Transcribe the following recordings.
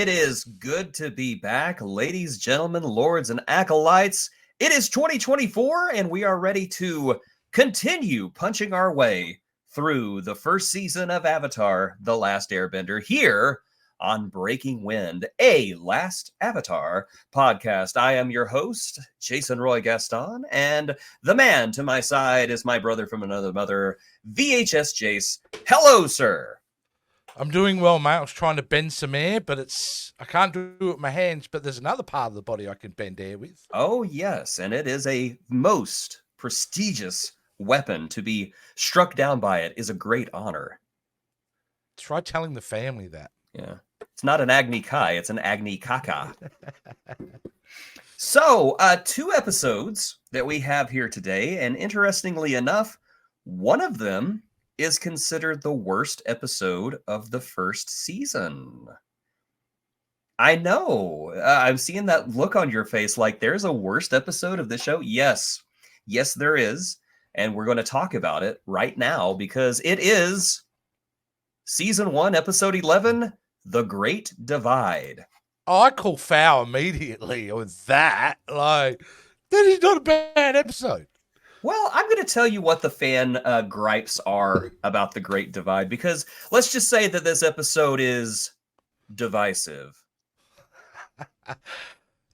It is good to be back, ladies, gentlemen, lords, and acolytes. It is 2024, and we are ready to continue punching our way through the first season of Avatar The Last Airbender here on Breaking Wind, a Last Avatar podcast. I am your host, Jason Roy Gaston, and the man to my side is my brother from another mother, VHS Jace. Hello, sir. I'm doing well, mate. I was trying to bend some air, but I can't do it with my hands, but there's another part of the body I can bend air with. Oh, yes, and it is a most prestigious weapon. To be struck down by it is a great honor. Try telling the family that. Yeah. It's not an Agni Kai, it's an Agni Kaka. So, 2 episodes that we have here today, and interestingly enough, one of them is considered the worst episode of the first season. I know. I'm seeing that look on your face like there's a worst episode of this show. Yes, there is. And we're going to talk about it right now because it is season 1, episode 11, The Great Divide. Oh, I call foul immediately with that. Like, that is not a bad episode. Well, I'm going to tell you what the fan gripes are about The Great Divide, because let's just say that this episode is divisive.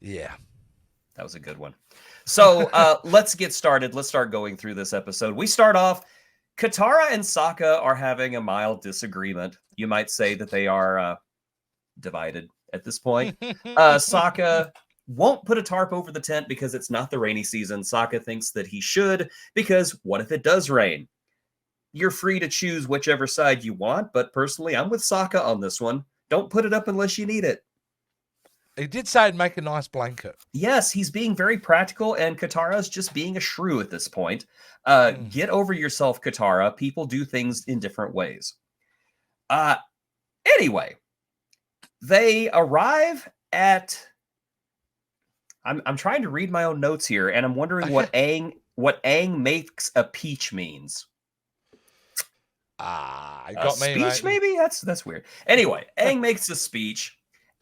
Yeah. That was a good one. So let's get started. Let's start going through this episode. We start off, Katara and Sokka are having a mild disagreement. You might say that they are divided at this point. Sokka won't put a tarp over the tent because it's not the rainy season. Sokka thinks that he should, because what if it does rain? You're free to choose whichever side you want, but personally, I'm with Sokka on this one. Don't put it up unless you need it. He did say it'd make a nice blanket. Yes, he's being very practical, and Katara's just being a shrew at this point. Get over yourself, Katara. People do things in different ways. Anyway, they arrive at... I'm trying to read my own notes here, and I'm wondering what Aang makes a peach means. You got me, speech, mate. Maybe? That's weird. Anyway, Aang makes a speech,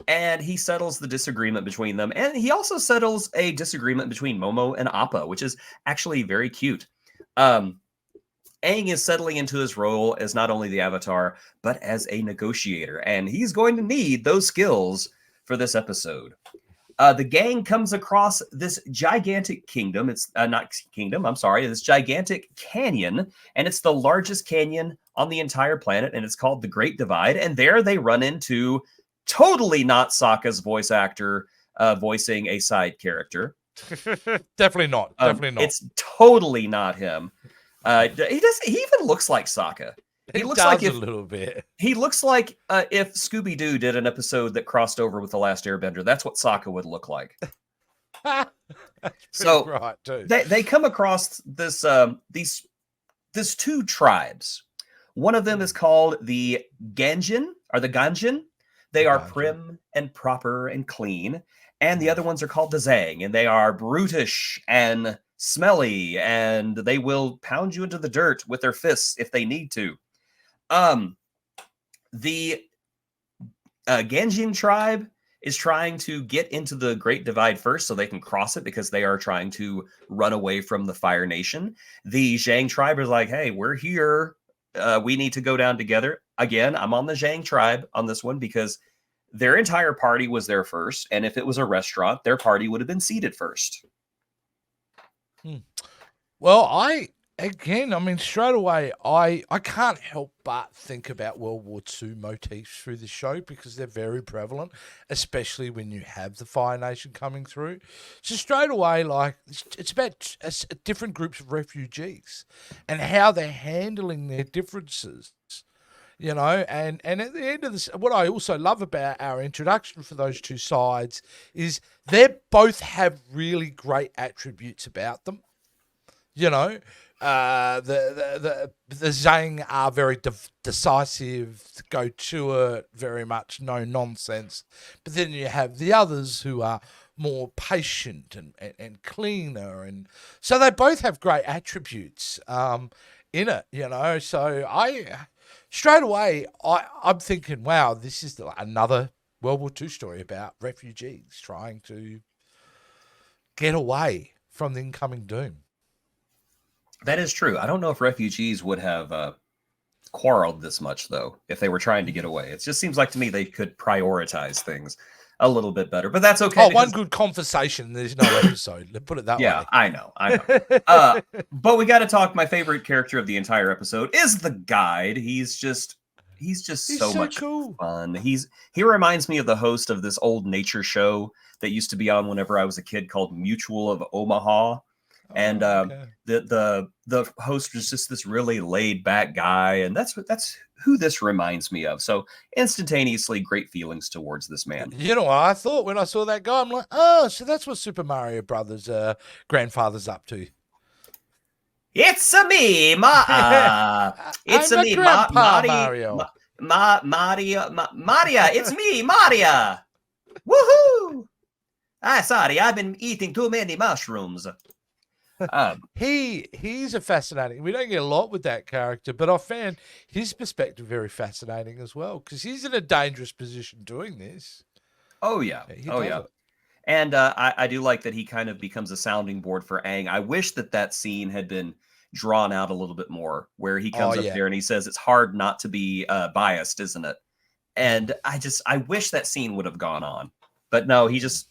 and he settles the disagreement between them, and he also settles a disagreement between Momo and Appa, which is actually very cute. Aang is settling into his role as not only the Avatar, but as a negotiator, and he's going to need those skills for this episode. The gang comes across this gigantic kingdom. It's this gigantic canyon, and it's the largest canyon on the entire planet, and it's called the Great Divide. And there they run into totally not Sokka's voice actor voicing a side character. Definitely not. It's totally not him. He even looks like Sokka. He looks like a little bit. He looks like if Scooby-Doo did an episode that crossed over with The Last Airbender. That's what Sokka would look like. So right, too. They come across this 2 tribes. One of them is called the Ganjin. They are prim and proper and clean. And the other ones are called the Zhang, and they are brutish and smelly, and they will pound you into the dirt with their fists if they need to. The Ganjin tribe is trying to get into the Great Divide first so they can cross it because they are trying to run away from the Fire Nation. The Zhang tribe is like, hey, we're here. We need to go down together. Again, I'm on the Zhang tribe on this one because their entire party was there first, and if it was a restaurant, their party would have been seated first. Well, straight away, I can't help but think about World War II motifs through the show because they're very prevalent, especially when you have the Fire Nation coming through. So straight away, like, it's about different groups of refugees and how they're handling their differences, you know. And at the end of this, what I also love about our introduction for those 2 sides is they both have really great attributes about them, you know. The Zhang are very decisive, go to it, very much no nonsense. But then you have the others who are more patient and cleaner, and so they both have great attributes in it, you know. So straight away I'm thinking, wow, this is another World War II story about refugees trying to get away from the incoming doom. That is true. I don't know if refugees would have quarreled this much, though, if they were trying to get away. It just seems like to me they could prioritize things a little bit better, but that's okay. Oh, one good conversation. There's no episode. Let's put it that way. Yeah, I know. But we got to talk. My favorite character of the entire episode is the guide. He's just so much cool. fun. He reminds me of the host of this old nature show that used to be on whenever I was a kid called Mutual of Omaha. And the host was just this really laid back guy, and that's who this reminds me of. So instantaneously, great feelings towards this man. You know what I thought when I saw that guy? I'm like, oh, so that's what Super Mario Brothers grandfather's up to. It's me, it's me, Mario. Maria. It's me, Maria. Woohoo! Sorry, I've been eating too many mushrooms. He's a fascinating. We don't get a lot with that character, but I found his perspective very fascinating as well, because he's in a dangerous position doing this. Oh yeah, and I do like that he kind of becomes a sounding board for Aang. I wish that scene had been drawn out a little bit more, where he comes up there and he says, "It's hard not to be biased, isn't it?" And I wish that scene would have gone on, but no, he just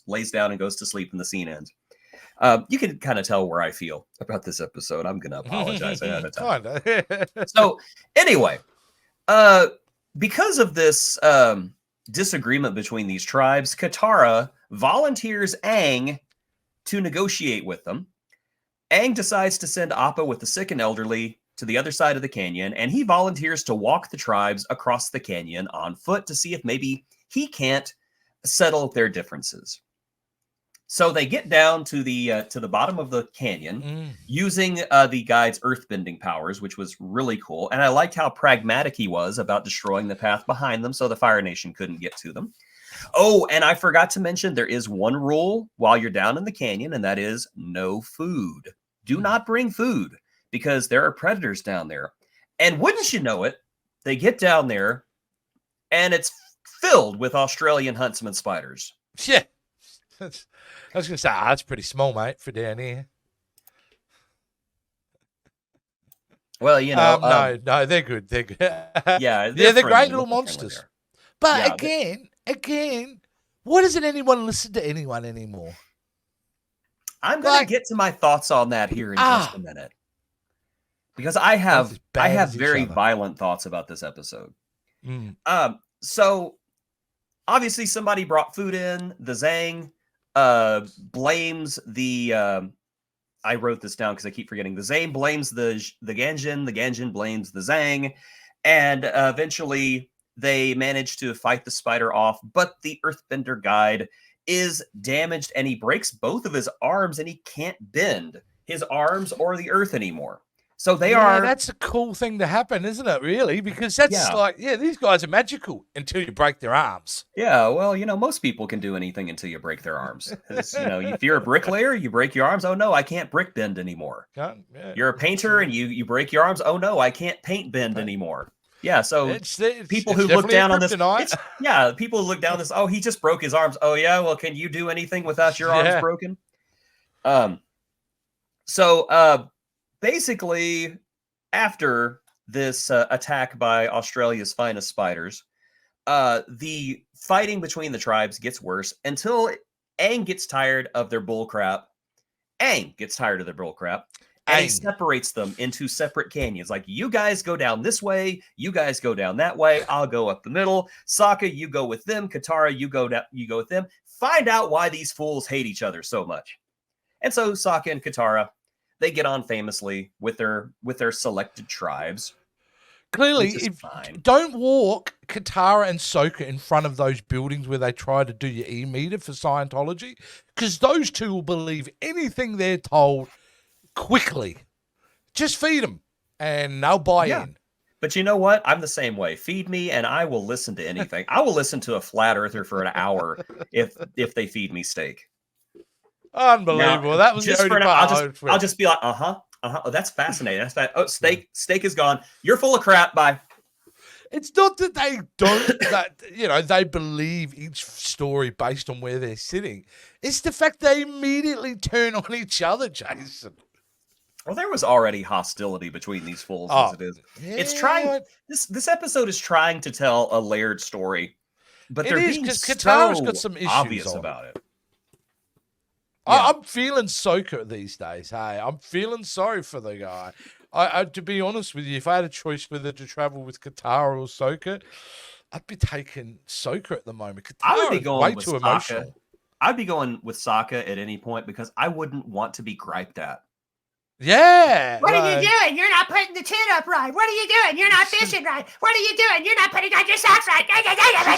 lays down and goes to sleep, and the scene ends. You can kind of tell where I feel about this episode. I'm going to apologize ahead of time. So anyway, because of this disagreement between these tribes, Katara volunteers Aang to negotiate with them. Aang decides to send Appa with the sick and elderly to the other side of the canyon, and he volunteers to walk the tribes across the canyon on foot to see if maybe he can't settle their differences. So they get down to the bottom of the canyon using the guide's earthbending powers, which was really cool. And I liked how pragmatic he was about destroying the path behind them so the Fire Nation couldn't get to them. Oh, and I forgot to mention there is one rule while you're down in the canyon, and that is no food. Do not bring food because there are predators down there. And wouldn't you know it, they get down there and it's filled with Australian huntsman spiders. Yeah. I was going to say, that's pretty small, mate, for down here. Well, you know. No, they're good. They're good. Yeah. They're great little monsters. But again, why doesn't anyone listen to anyone anymore? I'm going to get to my thoughts on that here in just a minute. Because I have very violent thoughts about this episode. So, obviously, somebody brought food in. The Zhang blames the I wrote this down because I keep forgetting. The Zhang blames the Ganjin blames the Zhang, and eventually they manage to fight the spider off, but the earthbender guide is damaged and he breaks both of his arms and he can't bend his arms or the earth anymore. So that's a cool thing to happen, isn't it, really? Because that's these guys are magical until you break their arms. Yeah, well, most people can do anything until you break their arms. If you're a bricklayer, you break your arms. Oh, no, I can't brick bend anymore. You're a painter and you break your arms. Oh, no, I can't paint bend anymore. Yeah, so people who look down on this, people who look down this, oh, he just broke his arms. Oh, yeah, well, can you do anything without your arms broken? Basically, after this attack by Australia's finest spiders, the fighting between the tribes gets worse until Aang gets tired of their bullcrap. And he separates them into separate canyons. Like, you guys go down this way, you guys go down that way, I'll go up the middle. Sokka, you go with them. Katara, you go with them. Find out why these fools hate each other so much. And so Sokka and Katara, they get on famously with their selected tribes. Clearly, don't walk Katara and Sokka in front of those buildings where they try to do your E-meter for Scientology, because those two will believe anything they're told quickly. Just feed them, and they'll buy in. But you know what? I'm the same way. Feed me, and I will listen to anything. I will listen to a flat earther for an hour if they feed me steak. Unbelievable. Now, that was just for I'll just be like, Oh, that's fascinating. That's that. Oh, steak is gone. You're full of crap. Bye. It's not that they don't, that, they believe each story based on where they're sitting. It's the fact they immediately turn on each other, Jason. Well, there was already hostility between these fools as it is. Yeah, It's trying. This episode is trying to tell a layered story, but they're being because so Katara's got some issues obvious on about it. Yeah. I'm feeling Sokka these days. Hey, I'm feeling sorry for the guy. I to be honest with you, if I had a choice whether to travel with Katara or Sokka, I'd be taking Sokka at the moment. Katara I would be going way with too Sokka. emotional. I'd be going with Sokka at any point because I wouldn't want to be griped at. Yeah. What are you doing? You're not putting the tent up right. What are you doing? You're not fishing right. What are you doing? You're not putting on your socks right.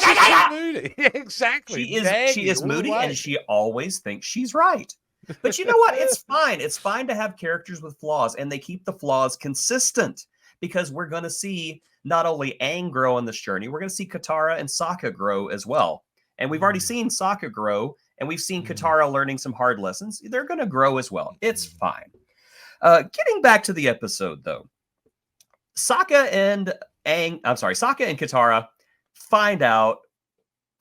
She's just moody. Exactly. She is moody and she always thinks she's right. But you know what? It's fine. It's fine to have characters with flaws, and they keep the flaws consistent because we're going to see not only Aang grow on this journey, we're going to see Katara and Sokka grow as well. And we've already seen Sokka grow, and we've seen Katara learning some hard lessons. They're going to grow as well. It's fine. Getting back to the episode, though, Sokka and Katara find out,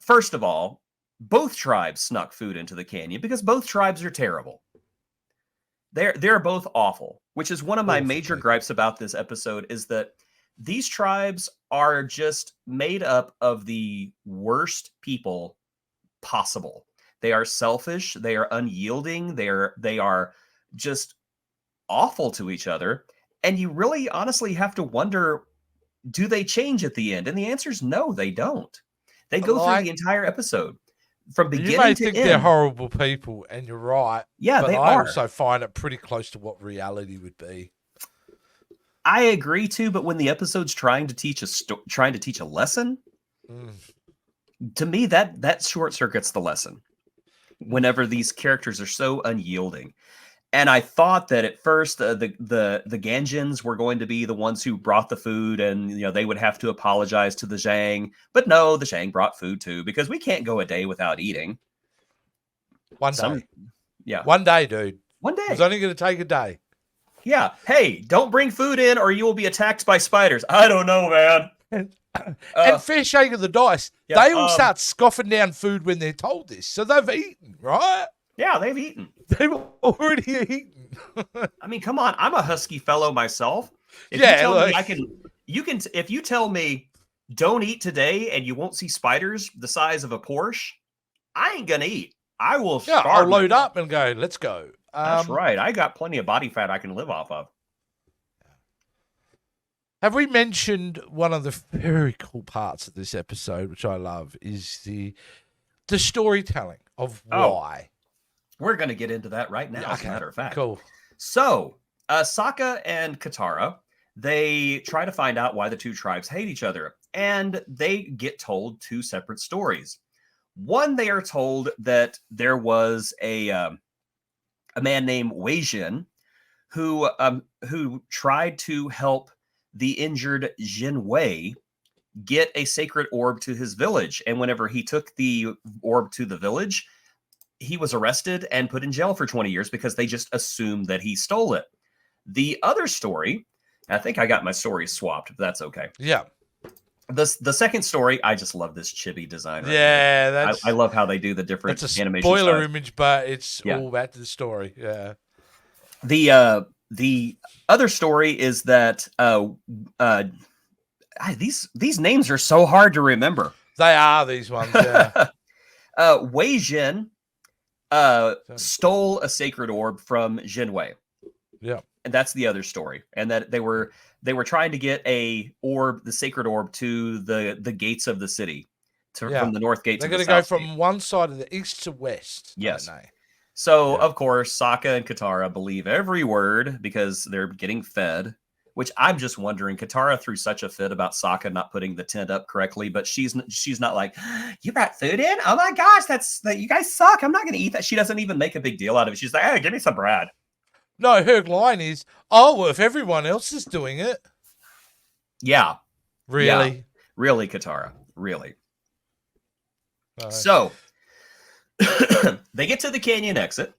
first of all, both tribes snuck food into the canyon because both tribes are terrible. They're both awful, which is one of my major gripes about this episode is that these tribes are just made up of the worst people possible. They are selfish, they are unyielding, they are just awful to each other, and you really honestly have to wonder, do they change at the end? And the answer is no, they don't. They go through the entire episode from beginning to end. You may think they're horrible people, and you're right. Yeah, but they I are. also find it pretty close to what reality would be. I agree too, but when the episode's trying to teach a lesson, to me that short circuits the lesson. Whenever these characters are so unyielding. And I thought that at first the Ganjins were going to be the ones who brought the food, and they would have to apologize to the Zhang. But no, the Zhang brought food too, because we can't go a day without eating. One day, yeah, one day, dude. One day. It's only going to take a day. Yeah. Hey, don't bring food in, or you will be attacked by spiders. I don't know, man. And fair shake of the dice, they all start scoffing down food when they're told this, so they've eaten, right? Yeah, they've eaten. They've already eaten. I mean, come on. I'm a husky fellow myself. If you tell me don't eat today and you won't see spiders the size of a Porsche, I ain't gonna eat. I will starve. I'll load up and go, let's go. That's right. I got plenty of body fat I can live off of. Have we mentioned one of the very cool parts of this episode, which I love, is the storytelling of why? We're going to get into that right now, as a matter of fact. Cool. So, Sokka and Katara, they try to find out why the two tribes hate each other, and they get told two separate stories. One, they are told that there was a man named Wei Jin who tried to help the injured Jin Wei get a sacred orb to his village, and whenever he took the orb to the village, he was arrested and put in jail for 20 years because they just assumed that he stole it. The other story, I think I got my stories swapped, but that's okay. Yeah. The second story, I just love this chibi design. That's I love how they do the different animation. It's a spoiler image, but it's all back to the story. Yeah. The other story is that these names are so hard to remember. They are these ones. Yeah. Wei Jin stole a sacred orb from Jinwei. Yeah. And that's the other story. And that they were trying to get the sacred orb to the gates of the city, from the north gate. They're going to go from one side of the east to west. Yes. So of course, Sokka and Katara believe every word because they're getting fed. Which I'm just wondering, Katara threw such a fit about Sokka not putting the tent up correctly, but she's not like, you brought food in? Oh my gosh, you guys suck. I'm not going to eat that. She doesn't even make a big deal out of it. She's like, hey, give me some bread. No, her line is, oh, well, if everyone else is doing it. Yeah. Really? Yeah. Really, Katara. Really. So, they get to the canyon exit.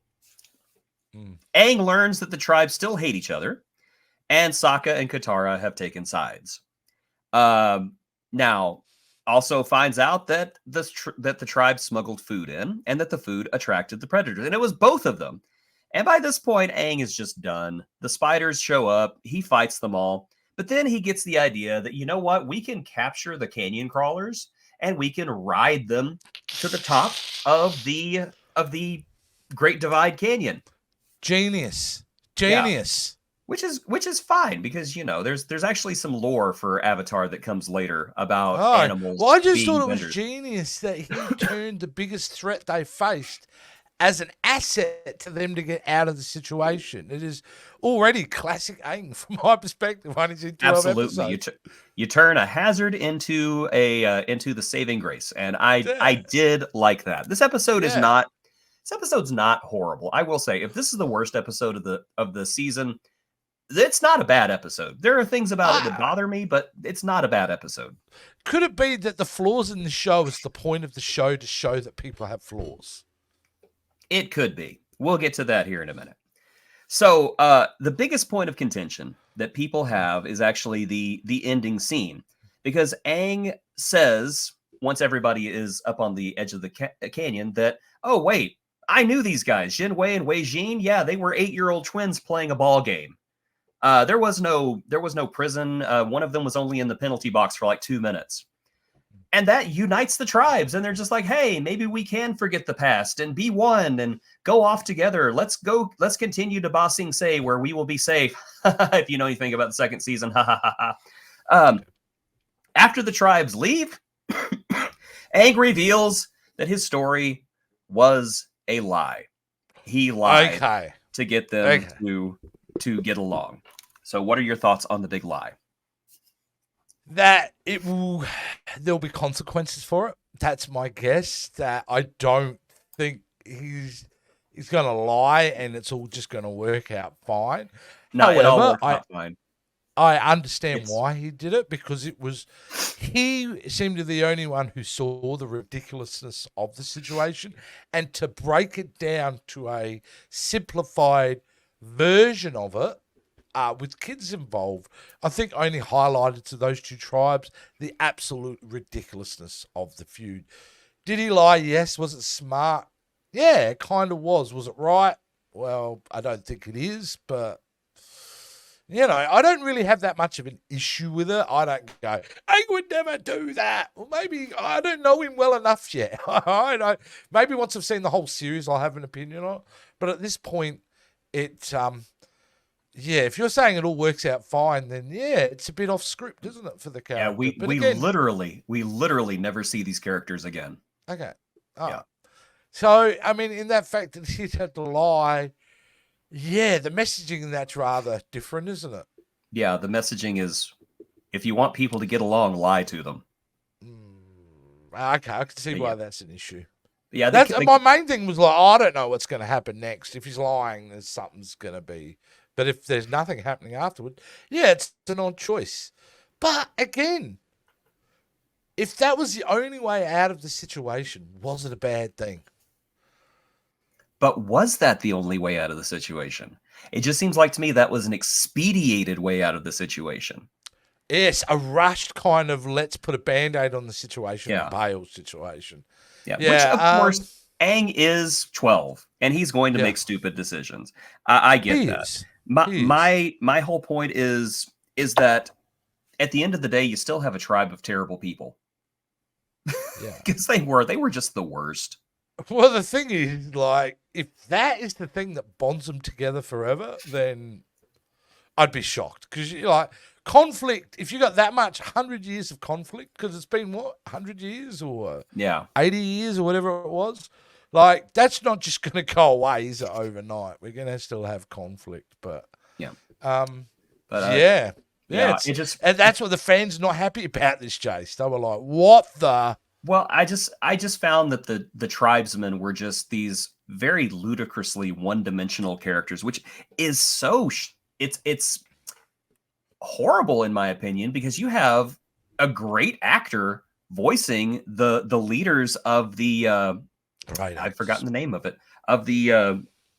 Aang learns that the tribes still hate each other. And Sokka and Katara have taken sides. Now, Now, also finds out that that the tribe smuggled food in, and that the food attracted the predators, and it was both of them. And by this point, Aang is just done. The spiders show up. He fights them all. But then he gets the idea that, you know what? We can capture the canyon crawlers and we can ride them to the top of the Great Divide Canyon. Genius. Which is fine, because, you know, there's actually some lore for Avatar that comes later about animals. Well, I just being thought it was vendors. genius that he turned the biggest threat they faced as an asset to them to get out of the situation. It is already classic Aang from my perspective. Only seen 12 Absolutely, episodes. you turn a hazard into into the saving grace, and I did like that. This episode is not. This episode's not horrible. I will say, if this is the worst episode of the season, it's not a bad episode. There are things about it that bother me, but it's not a bad episode. Could it be that the flaws in the show is the point of the show to show that people have flaws? It could be. We'll get to that here in a minute. So the biggest point of contention that people have is actually the ending scene, because Aang says, once everybody is up on the edge of the canyon, that, oh wait, I knew these guys, Jin Wei and Wei Jin. Yeah, they were 8-year-old twins playing a ball game. There was no prison. One of them was only in the penalty box for like 2 minutes. And that unites the tribes, and they're just like, hey, maybe we can forget the past and be one and go off together. Let's continue to Ba Sing Se, where we will be safe. If you know anything about the second season. After the tribes leave, Aang reveals that his story was a lie. He lied to get them to get along. So what are your thoughts on the big lie? That there'll be consequences for it. That's my guess. That I don't think he's going to lie and it's all just going to work out fine. No, it all worked out fine. I understand why he did it, because he seemed to be the only one who saw the ridiculousness of the situation, and to break it down to a simplified version of it, with kids involved, I think only highlighted to those two tribes the absolute ridiculousness of the feud. Did he lie? Yes. Was it smart? Yeah, it kind of was. Was it right? Well, I don't think it is, but, you know, I don't really have that much of an issue with it. I don't go, I would never do that. Well, maybe I don't know him well enough yet. I don't. Maybe once I've seen the whole series, I'll have an opinion on it. But at this point, yeah, if you're saying it all works out fine, then yeah, it's a bit off script, isn't it, for the character? Yeah, we literally never see these characters again. Okay. Oh. Yeah. So, I mean, in that fact that he'd have to lie, yeah, the messaging in that's rather different, isn't it? Yeah, the messaging is, if you want people to get along, lie to them. Okay, I can see why that's an issue. Yeah, my main thing was like, I don't know what's going to happen next. If he's lying, there's something's going to be. But if there's nothing happening afterward, yeah, it's an odd choice. But again, if that was the only way out of the situation, was it a bad thing? But was that the only way out of the situation? It just seems like to me that was an expedited way out of the situation. Yes, a rushed kind of let's put a Band-Aid on the situation and bail situation. Yeah, which of course Aang is 12 and he's going to make stupid decisions. I get that. My whole point is that at the end of the day, you still have a tribe of terrible people. Yeah, because they were just the worst. Well, the thing is, like, if that is the thing that bonds them together forever, then I'd be shocked, because like conflict. If you got that much 100 years of conflict, because it's been what 100 years or 80 years or whatever it was. Like, that's not just going to go away, is it, overnight? We're going to still have conflict, but and that's what the fans not happy about this, Jace. They were like, "What the?" Well, I just found that the tribesmen were just these very ludicrously one-dimensional characters, which is so it's horrible in my opinion, because you have a great actor voicing the leaders of the. Right, I've forgotten the name of it. Of the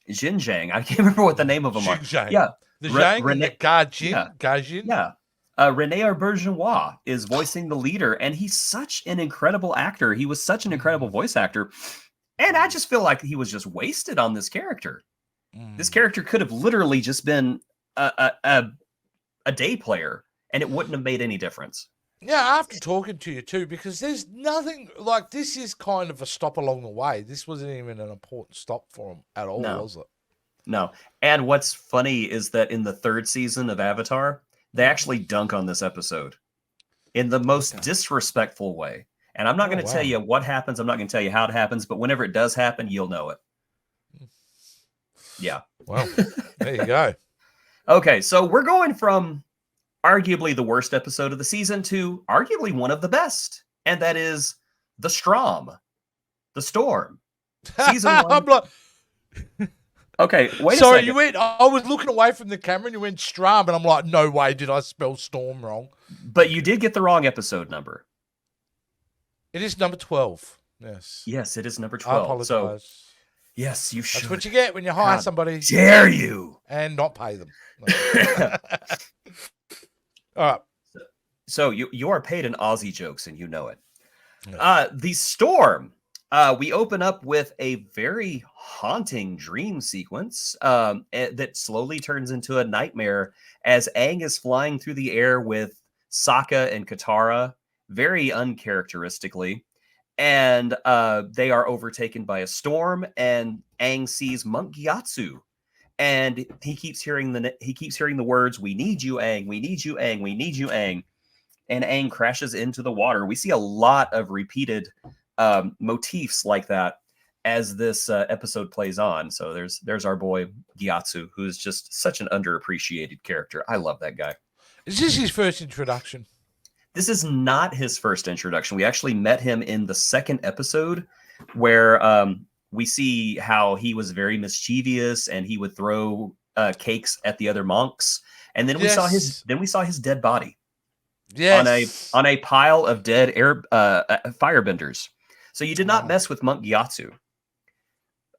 Xinjiang. I can't remember what the name of them are. Xinjiang. Yeah. The Zhang and the Gajin. Yeah. Rene Auberjonois is voicing the leader, and he's such an incredible actor. He was such an incredible voice actor, and I just feel like he was just wasted on this character. This character could have literally just been a day player, and it wouldn't have made any difference. Yeah, after talking to you too, because there's nothing like this is kind of a stop along the way. This wasn't even an important stop for him at all, was it? No. And what's funny is that in the 3rd season of Avatar, they actually dunk on this episode in the most disrespectful way. And I'm not going to tell you what happens. I'm not going to tell you how it happens, but whenever it does happen, you'll know it. Yeah. Well, there you go. Okay, so we're going from arguably the worst episode of the season to arguably one of the best, and that is The Storm. Season 1. I'm like, okay, wait sorry, a second. you went. I was looking away from the camera, and you went Strom, and I'm like, no way, did I spell storm wrong? But you did get the wrong episode number. It is number 12. Yes. Yes, it is number I 12. apologize. So, yes, you should. That's what you get when you hire somebody. Dare you? And not pay them. All right. So you are paid in Aussie jokes, and you know it. Yeah. The Storm. We open up with a very haunting dream sequence that slowly turns into a nightmare as Aang is flying through the air with Sokka and Katara, very uncharacteristically. And they are overtaken by a storm, and Aang sees Monk Gyatso. And he keeps hearing the words, "We need you, Aang. We need you, Aang. We need you, Aang." And Aang crashes into the water. We see a lot of repeated motifs like that as this episode plays on. So there's our boy Gyatso, who's just such an underappreciated character. I love that guy. Is this his first introduction? This is not his first introduction. We actually met him in the 2nd episode, where we see how he was very mischievous and he would throw cakes at the other monks. And then we saw his dead body. Yes. On a pile of dead firebenders. So you did not mess with Monk Gyatso.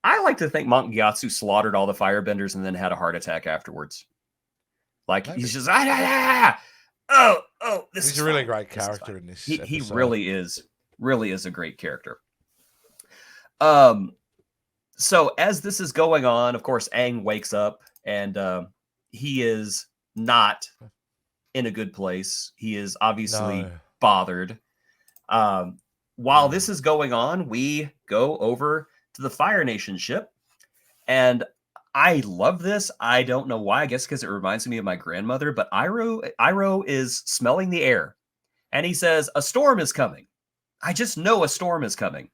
I like to think Monk Gyatso slaughtered all the firebenders and then had a heart attack afterwards. Like he's just He's a really great character in this. He really is a great character. So as this is going on, of course, Aang wakes up and he is not in a good place. He is obviously bothered. While this is going on, we go over to the Fire Nation ship, and I love this. I don't know why. I guess because it reminds me of my grandmother, but Iroh is smelling the air, and he says, "A storm is coming. I just know a storm is coming."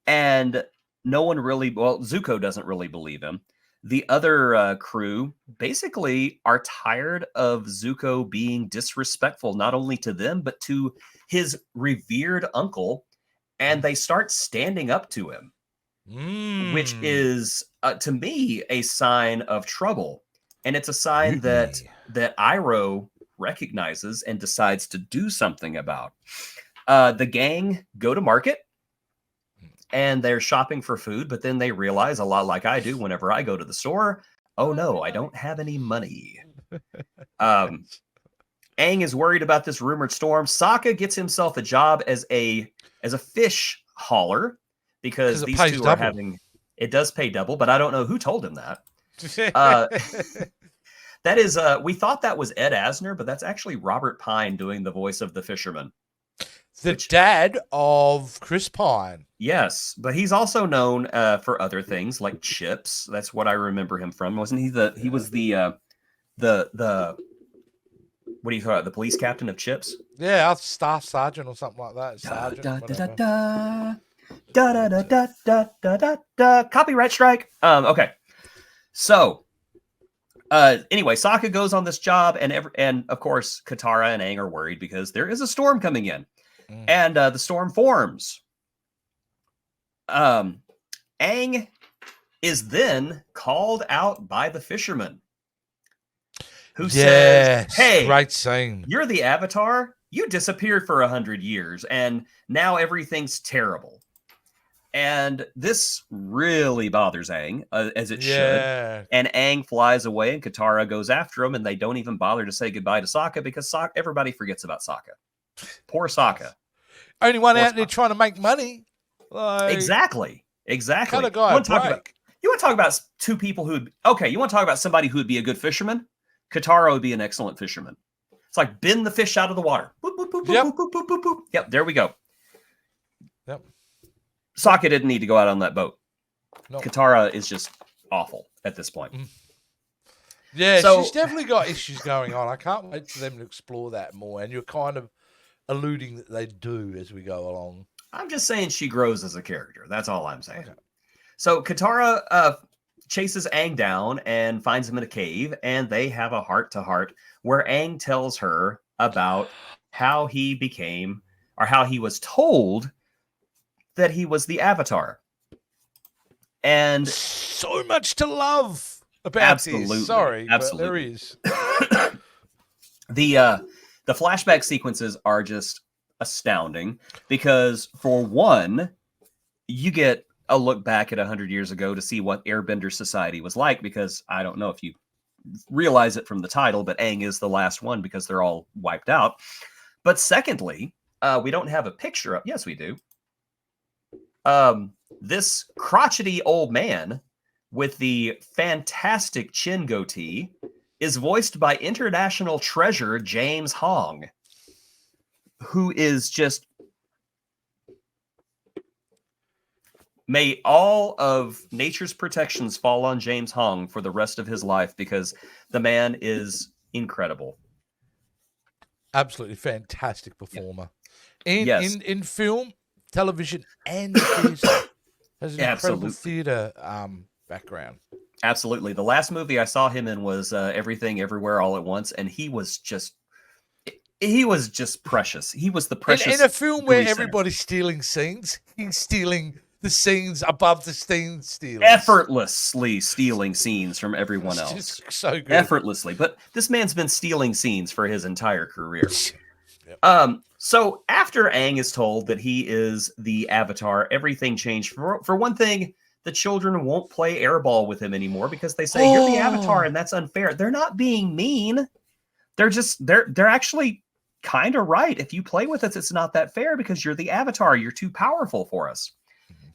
And no one really, Zuko doesn't really believe him. The other crew basically are tired of Zuko being disrespectful, not only to them, but to his revered uncle. And they start standing up to him, which is, to me, a sign of trouble. And it's a sign that Iroh recognizes and decides to do something about. The gang go to market, and they're shopping for food, but then they realize, a lot like I do whenever I go to the store, oh no, I don't have any money. Aang is worried about this rumored storm. Sokka gets himself a job as a fish hauler, because these two are having, it does pay double, but I don't know who told him that. That is, we thought that was Ed Asner, but that's actually Robert Pine doing the voice of the fisherman. The dad of Chris Pine. Yes, but he's also known for other things like Chips. That's what I remember him from. Wasn't he he was the what do you call it? The police captain of Chips? Yeah, staff sergeant or something like that. Sergeant. Copyright strike. Okay. So anyway, Sokka goes on this job, and of course Katara and Aang are worried because there is a storm coming in. And the storm forms. Aang is then called out by the fisherman, who says, "Hey, great scene. You're the Avatar. You disappeared for 100 years, and now everything's terrible." And this really bothers Aang, as it should. Yeah. And Aang flies away, and Katara goes after him, and they don't even bother to say goodbye to Sokka because everybody forgets about Sokka. Poor Sokka. Only one Poor out there Sokka. trying to make money. Like, Exactly. cut a You guy a want to talk about break. two people who would, okay, you want to talk about somebody who would be a good fisherman? Katara would be an excellent fisherman. It's like bend the fish out of the water. Boop, boop, boop, Yep. boop, boop, boop, boop, boop. Yep, there we go. Yep. Sokka didn't need to go out on that boat. No. Katara is just awful at this point. Yeah, So- she's definitely got issues going on. I can't wait for them to explore that more. And you're kind of alluding that they do as we go along. I'm just saying she grows as a character. That's all I'm saying. Okay. So Katara chases Aang down and finds him in a cave, and they have a heart-to-heart where Aang tells her about how he became, or how he was told that he was the Avatar. And So much to love about Absolutely, this. Sorry, absolutely. but there is. the flashback sequences are just astounding because, for one, you get a look back at 100 years ago to see what Airbender society was like, because I don't know if you realize it from the title, but Aang is the last one because they're all wiped out. But secondly, we don't have a picture up. Yes, we do. This crotchety old man with the fantastic chin goatee is voiced by international treasure James Hong, who is just... May all of nature's protections fall on James Hong for the rest of his life, because the man is incredible. Absolutely fantastic performer. In, Yes. in film, television, and theatre. Has an incredible Absolutely. theatre background. Absolutely. The last movie I saw him in was Everything Everywhere All at Once, and he was just precious. He was the precious. In a film where gooey center. everybody's stealing scenes, he's stealing the scenes above the scene stealers. Effortlessly stealing scenes from everyone It's else. just so good. Effortlessly. But this man's been stealing scenes for his entire career. Yep. So after Aang is told that he is the Avatar, everything changed. For one thing, the children won't play airball with him anymore because they say you're the Avatar and that's unfair. They're not being mean. They're actually kind of right. If you play with us, it's not that fair because you're the Avatar. You're too powerful for us.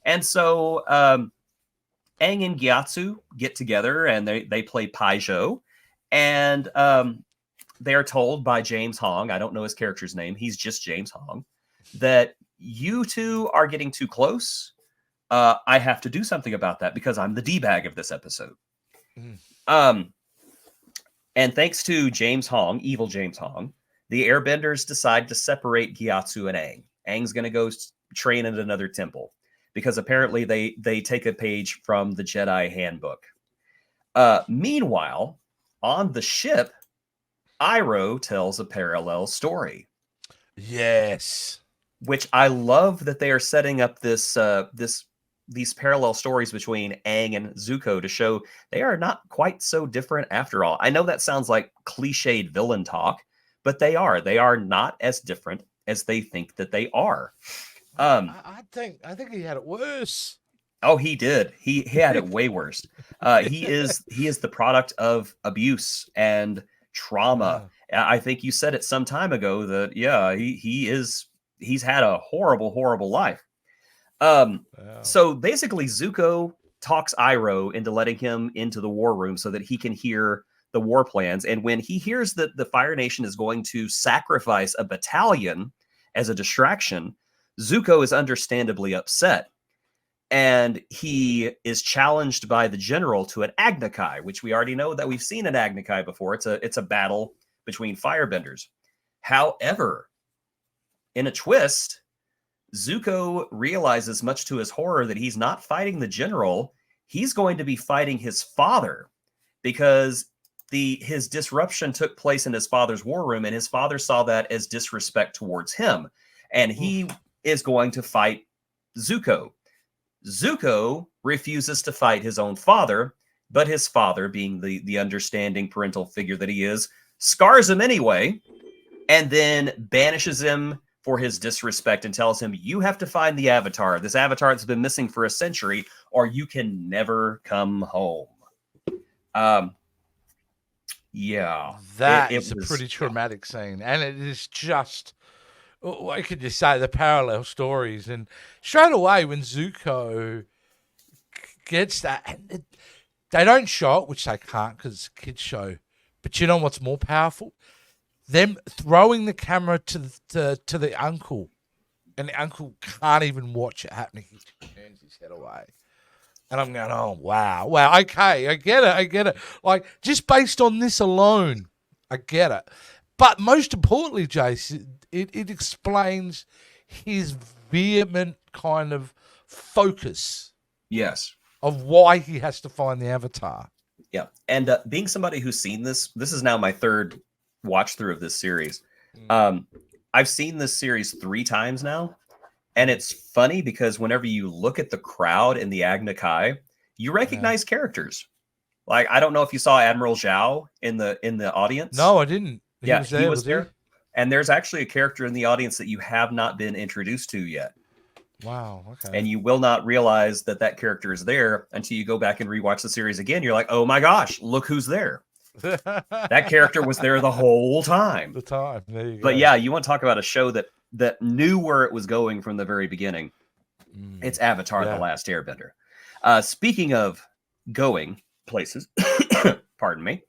And so Aang and Gyatso get together and they play Paizo. And they are told by James Hong, I don't know his character's name, he's just James Hong, that you two are getting too close. I have to do something about that because I'm the D-bag of this episode. And thanks to James Hong, evil James Hong, the Airbenders decide to separate Gyatso and Aang. Aang's going to go train at another temple because apparently they take a page from the Jedi handbook. Meanwhile, on the ship, Iroh tells a parallel story. Yes. Which I love that they are setting up these parallel stories between Aang and Zuko to show they are not quite so different after all. I know that sounds like cliched villain talk, but they are. They are not as different as they think that they are. I think he had it worse. Oh, he did. He had it way worse. He is the product of abuse and trauma. I think you said it some time ago that he's had a horrible life. So basically Zuko talks Iroh into letting him into the war room so that he can hear the war plans. And when he hears that the Fire Nation is going to sacrifice a battalion as a distraction, Zuko is understandably upset. And he is challenged by the general to an Agni Kai, which we already know that we've seen an Agni Kai before. It's a battle between firebenders. However, in a twist, Zuko realizes, much to his horror, that he's not fighting the general. He's going to be fighting his father, because his disruption took place in his father's war room, and his father saw that as disrespect towards him. And he is going to fight Zuko. Zuko refuses to fight his own father, but his father, being the understanding parental figure that he is, scars him anyway, and then banishes him for his disrespect and tells him, you have to find the Avatar, this Avatar that's been missing for a century, or you can never come home. Yeah. That it is a was pretty traumatic scene. And it is just, what could you say, the parallel stories. And straight away when Zuko gets that, and they don't show it, which they can't because it's a kid's show. But you know what's more powerful? Them throwing the camera to the uncle, and the uncle can't even watch it happening. He turns his head away. And I'm going, oh, wow. Okay, I get it. Like, just based on this alone, I get it. But most importantly, Jace, it explains his vehement kind of focus. Yes. Of why he has to find the Avatar. Yeah. And being somebody who's seen this is now my third watch through of this series. I've seen this series 3 times now. And it's funny because whenever you look at the crowd in the Agna Kai, you recognize characters. Like, I don't know if you saw Admiral Zhao in the audience. No, I didn't. He was there. And there's actually a character in the audience that you have not been introduced to yet. Wow. Okay. And you will not realize that character is there until you go back and rewatch the series again. You're like, oh my gosh, look who's there. That character was there the whole time. There you go. But yeah, you want to talk about a show that knew where it was going from the very beginning. It's Avatar The Last Airbender. Speaking of going places, pardon me.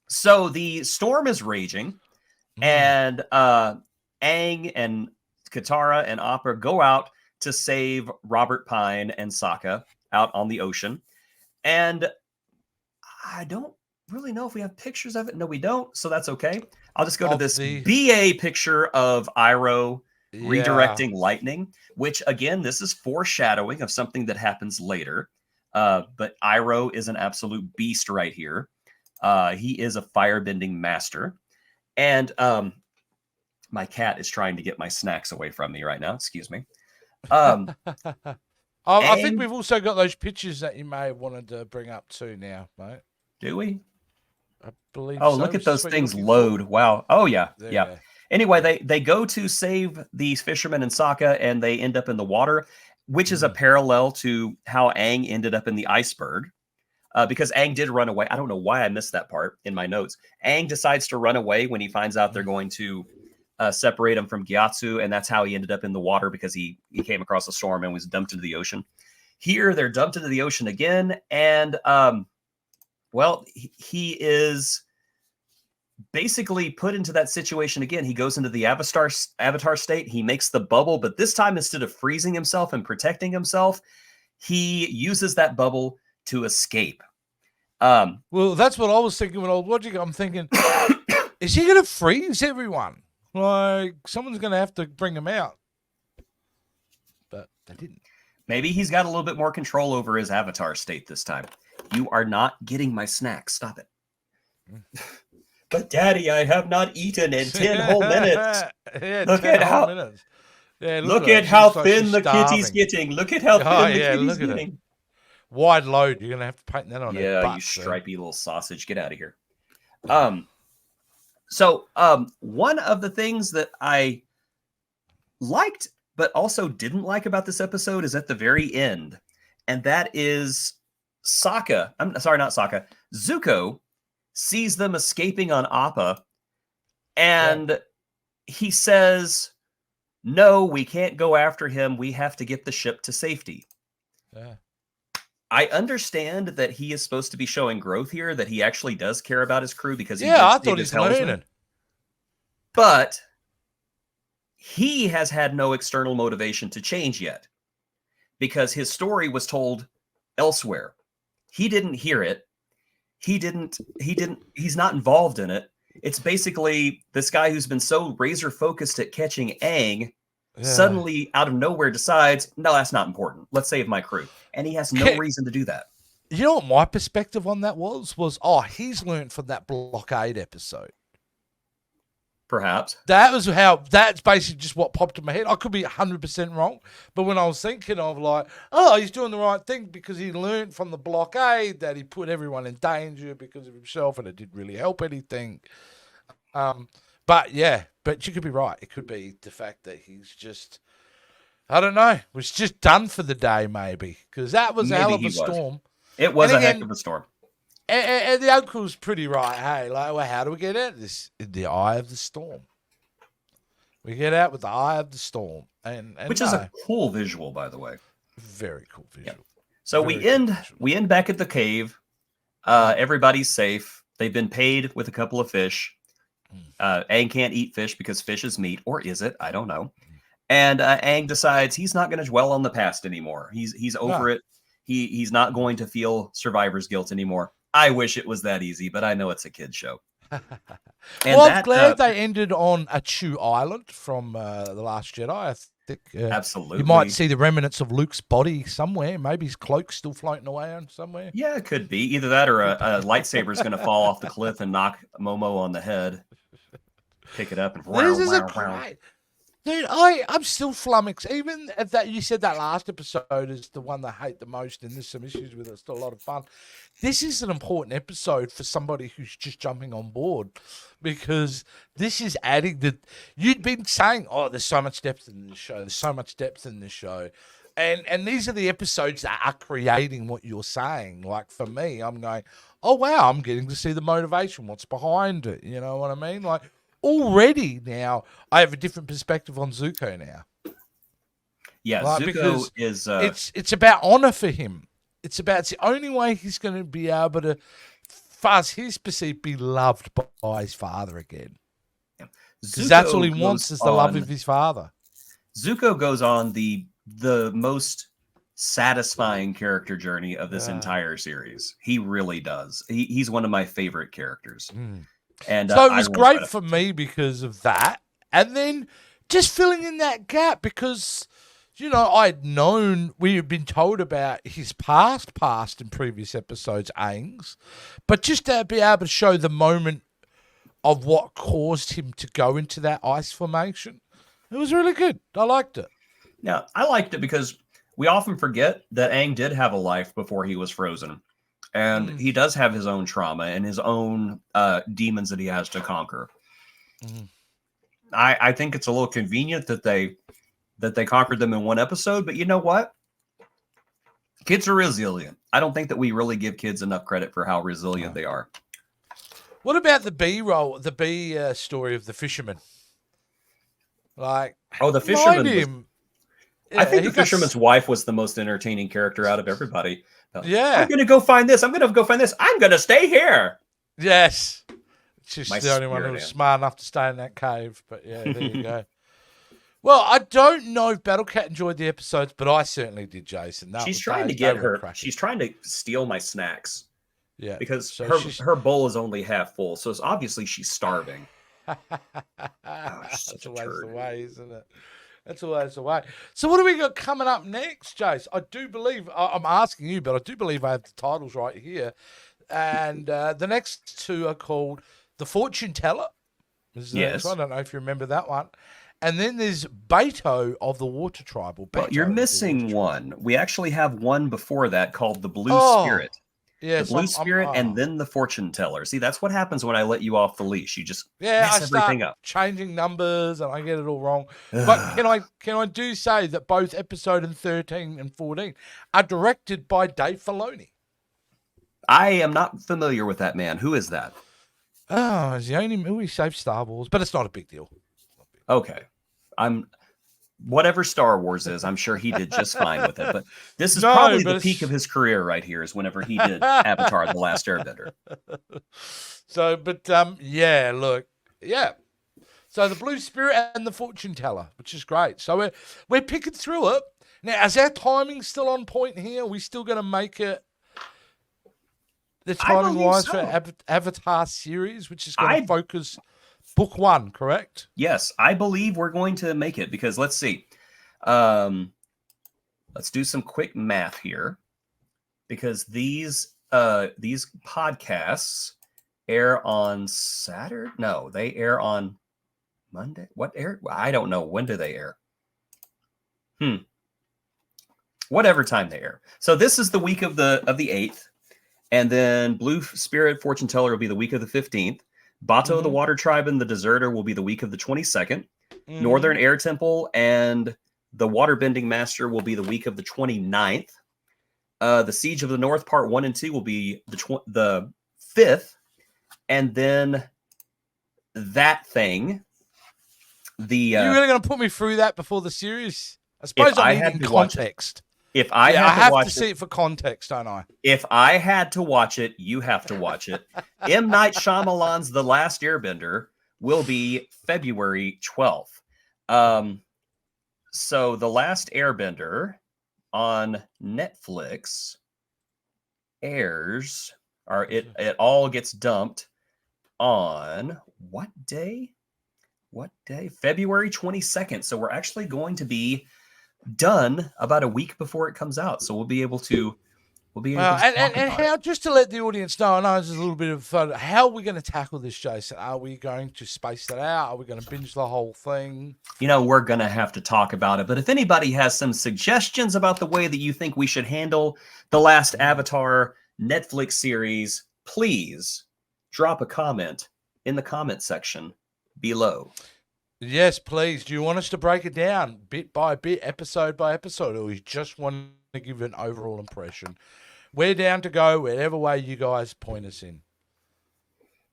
So the storm is raging, and Aang and Katara and Appa go out to save Robert Pine and Sokka out on the ocean. And I don't really know if we have pictures of it. No, we don't. So that's okay. I'll just go to this BA picture of Iroh redirecting lightning, which again, this is foreshadowing of something that happens later. But Iroh is an absolute beast right here. He is a firebending master. And my cat is trying to get my snacks away from me right now. Excuse me. I think we've also got those pictures that you may have wanted to bring up too now, mate. Do we? I believe so. Look at those things load. Wow. Oh, yeah. Yeah. Anyway, they go to save these fishermen and Sokka, and they end up in the water, which is a parallel to how Aang ended up in the iceberg. Because Aang did run away. I don't know why I missed that part in my notes. Aang decides to run away when he finds out they're going to separate him from Gyatso, and that's how he ended up in the water, because he came across a storm and was dumped into the ocean. Here, they're dumped into the ocean again, and he is basically put into that situation again. He goes into the Avatar state. He makes the bubble, but this time, instead of freezing himself and protecting himself, he uses that bubble to escape. Well, that's what I was thinking when I was watching. I'm thinking, is he going to freeze everyone? Like, someone's going to have to bring him out. But they didn't. Maybe he's got a little bit more control over his Avatar state this time. You are not getting my snacks. Stop it. But Daddy, I have not eaten in 10 whole minutes. Look at how minutes. Yeah, look at how thin the kitty's getting. Look at how thin the kitty's getting. Wide load. You're gonna have to paint that on. Yeah, butt, you stripy little sausage. Get out of here. So one of the things that I liked but also didn't like about this episode is at the very end, and that is Sokka. I'm sorry, not Sokka. Zuko sees them escaping on Appa, and he says, "No, we can't go after him. We have to get the ship to safety." Yeah. I understand that he is supposed to be showing growth here, that he actually does care about his crew, because I thought he's learning. But he has had no external motivation to change yet, because his story was told elsewhere. He didn't hear it. He's not involved in it. It's basically this guy who's been so razor focused at catching Aang suddenly out of nowhere decides, no, that's not important. Let's save my crew. And he has no reason to do that. You know what my perspective on that was, he's learned from that blockade episode. Perhaps. That's basically just what popped in my head. I could be 100% wrong, but when I was thinking of he's doing the right thing because he learned from the blockade that he put everyone in danger because of himself, and it didn't really help anything. But yeah, but you could be right. It could be the fact that he's just, I don't know, was just done for the day, maybe, because that was a hell Maybe of he a was. storm. It was And a heck again, of a storm. And the uncle's pretty right. Hey, like, well, how do we get out of this? In the eye of the storm. We get out with the eye of the storm, and Which is a cool visual, by the way. very cool visual. Yeah. So Very we end back at the cave. Everybody's safe. They've been paid with a couple of fish. Aang can't eat fish because fish is meat, or is it? I don't know. And Aang decides he's not going to dwell on the past anymore. He's over it. He's not going to feel survivor's guilt anymore. I wish it was that easy, but I know it's a kid's show. Well, I'm glad they ended on a Chew Island from The Last Jedi. I think absolutely you might see the remnants of Luke's body somewhere. Maybe his cloak's still floating away on somewhere. Yeah, it could be. Either that or a lightsaber is going to fall off the cliff and knock Momo on the head. Pick it up and this is great. Dude, I'm still flummoxed. Even if that you said that last episode is the one that I hate the most, and there's some issues with it. It's still a lot of fun. This is an important episode for somebody who's just jumping on board, because this is adding the. You'd been saying, "Oh, there's so much depth in this show. There's so much depth in this show," and these are the episodes that are creating what you're saying. Like for me, I'm going, "Oh wow, I'm getting to see the motivation. What's behind it? You know what I mean?" Like. Already now, I have a different perspective on Zuko now. Yeah, like, Zuko is. It's about honor for him. It's the only way he's going to be able to, far as he's perceived, be loved by his father again. Because that's all he wants is the love of his father. Zuko goes on the most satisfying character journey of this entire series. He really does. He's one of my favorite characters. And so it was great for me because of that. And then just filling in that gap because, you know, we had been told about his past in previous episodes, Aang's, but just to be able to show the moment of what caused him to go into that ice formation, it was really good. I liked it. Now, I liked it because we often forget that Aang did have a life before he was frozen. And he does have his own trauma and his own demons that he has to conquer. I think it's a little convenient that they conquered them in one episode, but you know what? Kids are resilient. I don't think that we really give kids enough credit for how resilient they are. What about the B story of the fisherman? Like, the fisherman. I think the fisherman's wife was the most entertaining character out of everybody. Yeah. I'm going to go find this. I'm going to go find this. I'm going to stay here. Yes. She's the only one who was smart enough to stay in that cave. But yeah, there you go. Well, I don't know if Battlecat enjoyed the episodes, but I certainly did, Jason. She's trying to get her. She's trying to steal my snacks. Yeah. Because her bowl is only half full. So it's obviously she's starving. That's always the way, isn't it? That's always the way. So what do we got coming up next, Jace? I do believe, I'm asking you, but I do believe I have the titles right here. And the next two are called The Fortune Teller. Yes. I don't know if you remember that one. And then there's Beto of the Water Tribe. Well, you're missing one. We actually have one before that called The Blue Spirit. Yes, the Blue Spirit and then the Fortune Teller. See, that's what happens when I let you off the leash. You just mess everything up. Changing numbers and I get it all wrong. But can I do say that both episode 13 and 14 are directed by Dave Filoni? I am not familiar with that man. Who is that? Oh, it's the only movie saved Star Wars, but it's not a big deal. Okay. Whatever Star Wars is, I'm sure he did just fine with it. But this is probably the peak of his career right here, is whenever he did Avatar The Last Airbender. So, but yeah, look, yeah. So the Blue Spirit and the Fortune Teller, which is great. So we're picking through it. Now, is our timing still on point here? Are we still going to make it the timing-wise for Avatar series, which is going to focus... Book 1, correct? Yes, I believe we're going to make it because let's see. Let's do some quick math here because these podcasts air on Saturday. No, they air on Monday. What air? I don't know. When do they air? Whatever time they air. So this is the week of the 8th, and then Blue Spirit Fortune Teller will be the week of the 15th. Bato, the Water Tribe, and the Deserter will be the week of the 22nd. Northern Air Temple and the Waterbending Master will be the week of the 29th. The Siege of the North Part 1 and 2 will be the 5th. And then that thing, you really going to put me through that before the series? I suppose I need context. If I have to see it for context, don't I? If I had to watch it, you have to watch it. M. Night Shyamalan's The Last Airbender will be February 12th. So The Last Airbender on Netflix airs, or it all gets dumped on what day? February 22nd. So we're actually going to be done about a week before it comes out. So we'll be able to and how, just to let the audience know, I know there's a little bit of fun. How are we going to tackle this, Jason? Are we going to space it out? Are we going to binge the whole thing? We're going to have to talk about it. But if anybody has some suggestions about the way that you think we should handle The Last Avatar Netflix series, please drop a comment in the comment section below. Yes, please. Do you want us to break it down bit by bit, episode by episode, or you just want to give an overall impression? We're down to go whatever way you guys point us in.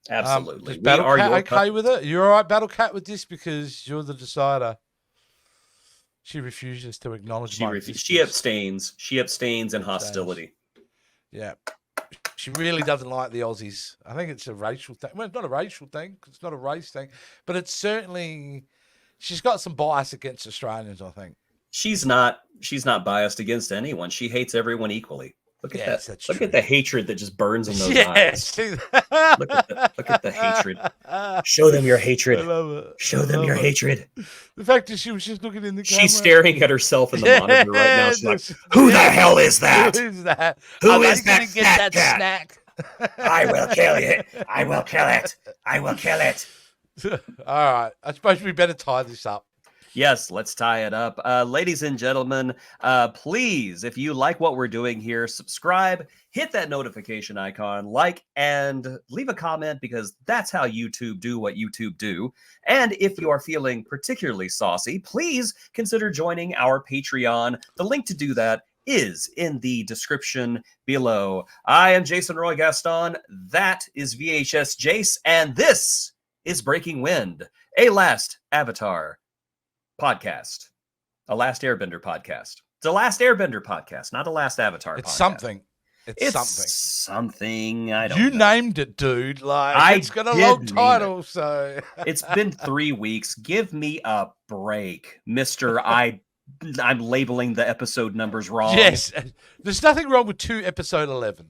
Absolutely. Is Battle Cat okay with it? You're all right, Battle Cat, with this, because you're the decider. She refuses to acknowledge my existence. She abstains. She abstains in hostility. Yeah. She really doesn't like the Aussies. I think it's a racial thing. Well, it's not a racial thing. It's not a race thing. But it's certainly... She's got some bias against Australians, I think. She's not biased against anyone. She hates everyone equally. Look at that. Look at the hatred that just burns in those eyes. Look at the hatred. Show them your hatred. I love it. Show them your hatred. The fact that she was just looking in the camera. She's staring at herself in the monitor right now. She's like, who the hell is that? Who is that? Who is that fat cat? Snack? I will kill it. I will kill it. I will kill it. All right. I suppose we better tie this up. Yes, let's tie it up. Ladies and gentlemen, please, if you like what we're doing here, subscribe, hit that notification icon, like, and leave a comment, because that's how YouTube do what YouTube do. And if you are feeling particularly saucy, please consider joining our Patreon. The link to do that is in the description below. I am Jason Roy Gaston. That is VHS Jace. And this is Breaking Wind, a Last Avatar podcast, a Last Airbender podcast. It's a Last Airbender podcast, not a Last Avatar it's podcast. Something. It's something. I don't know. You know. named it, dude. Like, it's got a long title, so it's been 3 weeks. Give me a break, Mr. I'm labeling the episode numbers wrong. Yes. There's nothing wrong with 2 episode 11s.